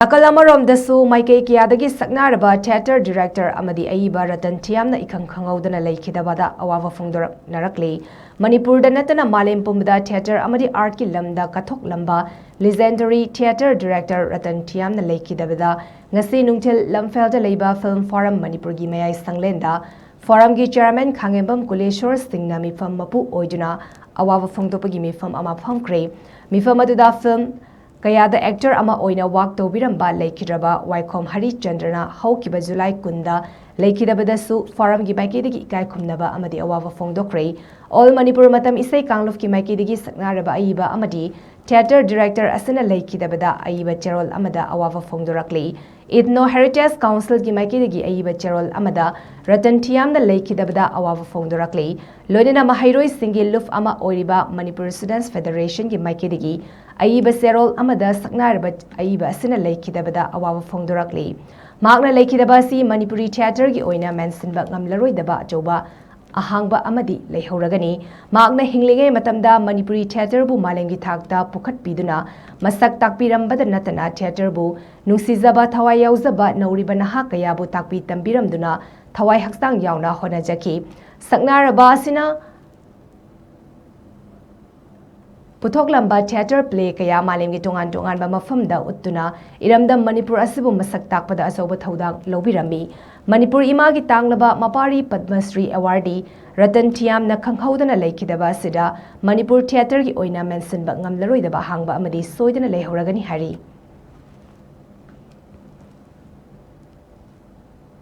Nakalamoromdasu Maikei Kayadagi Shaknairaba Theatre Director AMADI AYEEBA Ratan Thiyam na KHANGHOUDANA Leikhidabada Awaba Phongdoknarakli Manipur da natana Malem Pumbada Theatre AMADI Art ki lamda kathok lamba legendary Theatre Director Ratan Thiyam na Leikhidabada ngasi nungthil lamfelda leiba Film Forum Manipur gi mayai sanglenda Forum gi Chairman Khangembam Kuleshwar Singh na mifam mapu oiduna Awaba Phongdokpagi mifam ama phangkre mifam aduda film Kayada actor ama oina wak tobiramba Leikhidabada Waikhom Hari Chandrana haukiba July kunda Leikhidabada su forum gi Maikei ikai khumnaba amadi awaba phongdokre all Manipur matam isai kangluf ki Maikei Shaknairaba AYEEBA amadi theatre director asana Leikhidabada AYEEBA cherol amada awaba phongdorakli Ethno Heritage Council ki Maikei AYEEBA cherol amada Ratan Thiyam na Leikhidabada awaba phongdorakli loinena mahairoi singi luf ama oiriba Manipur Students Federation ki Maikei AYEEBA serol amada Shaknairaba AYEEBA asana Leikhidabada awaba phongdorakli Magna Leikhidabada si Manipuri theatre gi oina mentionba ngamlaroidaba achoba ahangba amadi leihauragani magna hinglinge matamda Manipuri theatre bu malengi thakta pukhat piduna masak takpirambada natana theatre bu nungsizaba thawai yauzaba nauriba naha kaya bu takpi tambiramduna thawai haksang yauna honajaki Shaknairaba asina Puthok lamba theatre play kaya malemgi tongan ba mafamda uttuna iramda Manipur asibu masak takpada asoba thaudang lobirami Manipur imagi tanglaba mapari Padma Shri awardee Ratan Thiyam na KHANGHOUDANA Leikhidabada sida Manipur theatre gi oina mention ba ngamlaroidaba hangba amadi soidana leihoragani hari